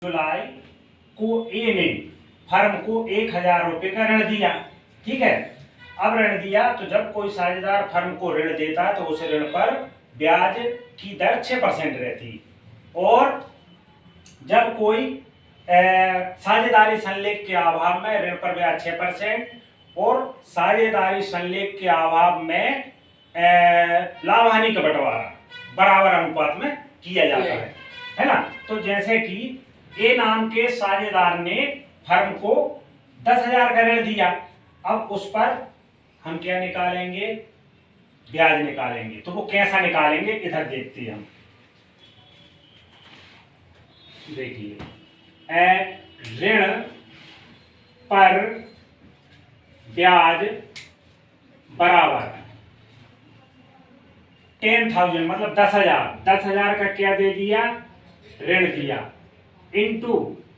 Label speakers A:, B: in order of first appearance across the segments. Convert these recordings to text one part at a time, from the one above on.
A: जुलाई को ए ने फर्म को 1000 रुपए का ऋण दिया। ठीक है, अब ऋण दिया तो जब कोई साझेदार फर्म को ऋण देता है तो उस ऋण पर ब्याज की दर 6% रहती, और जब कोई साझेदारी संलेख के अभाव में ऋण पर ब्याज 6% और साझेदारी संलेख के अभाव में लाभ हानि का बंटवारा बराबर अनुपात में किया जाता है ना। तो जैसे कि ए नाम के साझेदार ने फर्म को 10,000 का ऋण दिया, अब उस पर हम क्या निकालेंगे, ब्याज निकालेंगे। तो वो कैसा निकालेंगे इधर देखते हैं हम। देखिए, ऋण पर ब्याज बराबर 10,000 मतलब 10,000 का क्या दे दिया, ऋण दिया, इंटू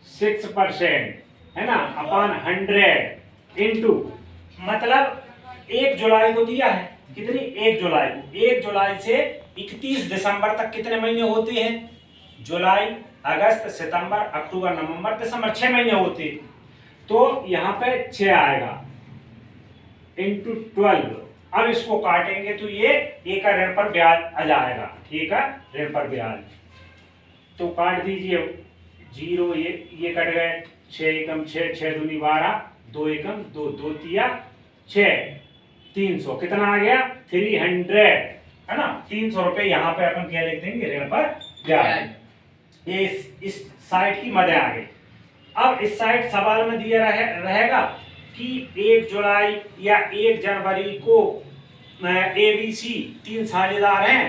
A: 6% है ना, अपॉन 100 इंटू मतलब 1 जुलाई को दिया है। कितनी, 1 जुलाई को। 1 जुलाई से 31 दिसंबर तक कितने महीने होते हैं, जुलाई, अगस्त, सितंबर, अक्टूबर, नवंबर, दिसंबर, 6 महीने होते। तो यहाँ पे 6 आएगा इंटू 12। अब इसको काटेंगे तो ये एक ऋण पर ब्याज आ जाएगा। ठीक है, ऋण पर ब्याज तो काट दीजिए, 0 ये कट गए, 6 एकम 6, 6 दूनी 12, 2 एकम 2, 2 तिया 6, 300 कितना आ गया, 300 है ना। 300 रुपए यहाँ पे अपन क्या लिख देंगे, ऋण पर ब्याज। ये इस साइड की मदे आ गई। अब इस साइड सवाल में दिया रहेगा कि 1 जुलाई या 1 जनवरी को ABC 3 साझेदार हैं,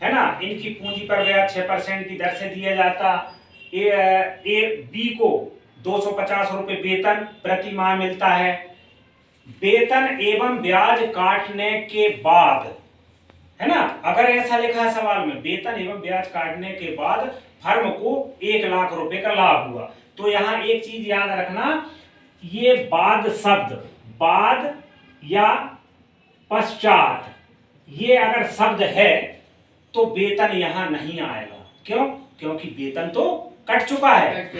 A: है ना, इनकी पूंजी पर ब्याज 6% की दर से दिया जाता। बी को 250 रुपए वेतन प्रति माह मिलता है। वेतन एवं ब्याज काटने के बाद, है ना, अगर ऐसा लिखा है सवाल में, वेतन एवं ब्याज काटने के बाद फर्म को 1 लाख रुपए का लाभ हुआ। तो यहाँ एक चीज याद रखना, ये बाद शब्द, बाद या पश्चात, ये अगर शब्द है तो वेतन यहां नहीं आएगा। क्यों? क्योंकि वेतन तो कट चुका है।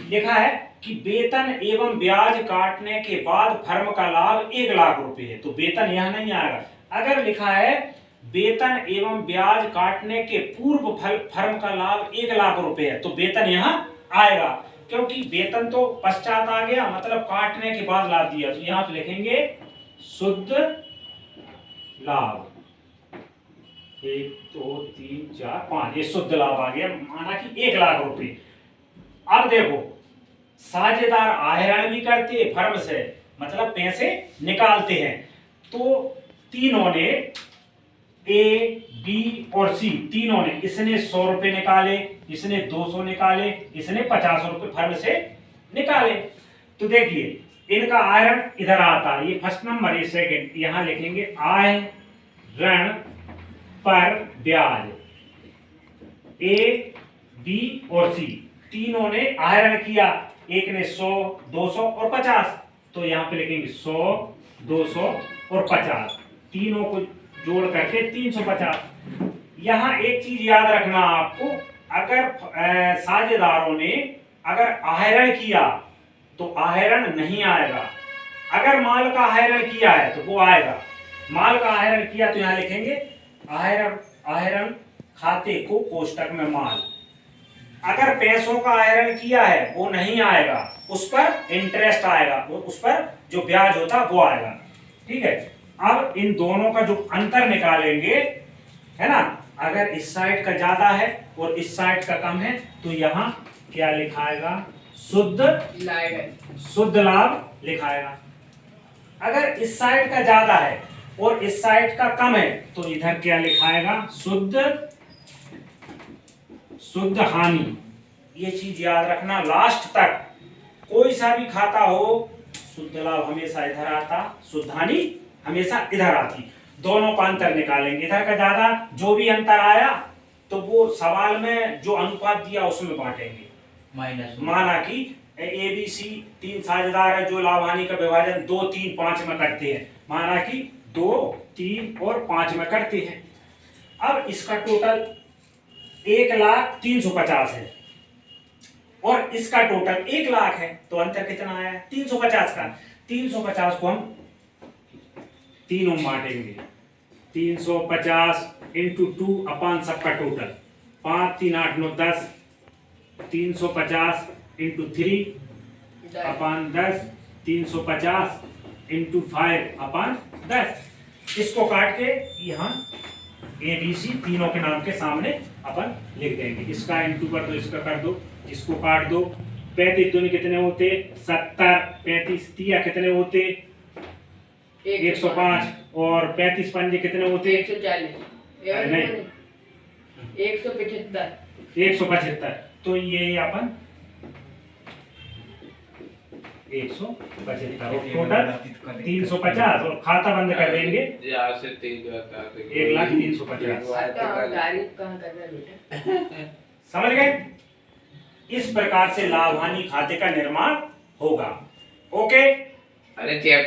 A: लिखा है कि वेतन एवं ब्याज काटने के बाद फर्म का लाभ 1 लाख रुपए है, तो वेतन यहां नहीं आएगा। अगर लिखा है वेतन एवं ब्याज काटने के पूर्व फर्म का लाभ 1 लाख रुपए है, तो वेतन यहां आएगा। क्योंकि वेतन तो पश्चात आ गया, मतलब काटने के बाद लाभ दिया, तो यहां पे लिखेंगे शुद्ध लाभ। 1 2 3 4 5, ये शुद्ध लाभ आ गया, माना कि 1 लाख रुपए। अब देखो, साझेदार आहरण भी करते हैं फर्म से, मतलब पैसे निकालते हैं। तो तीनों ने, ए, बी और सी, तीनों ने, इसने 100 रुपए निकाले, इसने 200 निकाले, इसने 50 रुपए फर्म से निकाले। तो देखिए, इनका आहरण इधर आता है, ये फर्स्ट नंबर, ये सेकंड, यहां लिखेंगे आय ऋण पर ब्याज। ए, बी और सी तीनों ने आहरण किया, एक ने 100, 200 और 50, तो यहां पे लिखेंगे 100, 200 और 50, तीनों को जोड़ करके 350। यहां एक चीज याद रखना आपको, अगर साझेदारों ने अगर आहरण किया तो आहरण नहीं आएगा। अगर माल का आहरण किया है तो वो आएगा। माल का आहरण किया तो यहां लिखेंगे आहरण खाते को कोष्टक में माल। अगर पैसों का आहरण किया है वो नहीं आएगा, उस पर इंटरेस्ट आएगा, उस पर जो ब्याज होता वो आएगा। ठीक है, अब इन दोनों का जो अंतर निकालेंगे, है ना, अगर इस साइड का ज्यादा है और इस साइड का कम है तो यहाँ क्या लिखाएगा, शुद्ध लाभ लिखाएगा। अगर इस साइड का ज्यादा है और इस साइड का कम है तो इधर क्या लिखाएगा, शुद्ध हानि। ये चीज याद रखना, लास्ट तक कोई सा भी खाता हो, शुद्ध लाभ हमेशा इधर आता, शुद्ध हानि हमेशा इधर आती। दोनों का अंतर निकालेंगे, इधर का ज्यादा, जो भी अंतर आया तो वो सवाल में जो अनुपात दिया उसमें बांटेंगे। माना कि ABC 3 साझेदार है, जो लाभ हानि का विभाजन 2, 3, 5 में करते हैं, माना कि 2, 3 और 5 में करते हैं। अब इसका टोटल 1,350,000 है। और इसका टोटल 1 लाख है, तो अंतर कितना आया 350 का। 350 को हम तीनों में बांटेंगे, 350 इंटू 2 अपान सबका टोटल, 5 3 8 9 10, 350 इंटू 3 अपान 10, 350 इंटू 5 अपान 10। इसको काट के यहाँ ABC तीनों के नाम के सामने अपन लिख देंगे। इसका इंटू कर दो, इसका कर दो, इसको काट दो। 35 दूनी कितने होते 70, 35 तिया कितने होते 105, और 35 पंजे कितने होते
B: 140,
A: नहीं 175। तो ये अपन 175 टोटल 350, और खाता बंद कर देंगे 1,350,000।
B: तारीफ कहाँ कर रहा है बेटा?
A: समझ गए? इस प्रकार से लाभ हानि खाते का निर्माण होगा। ओके।
C: अरे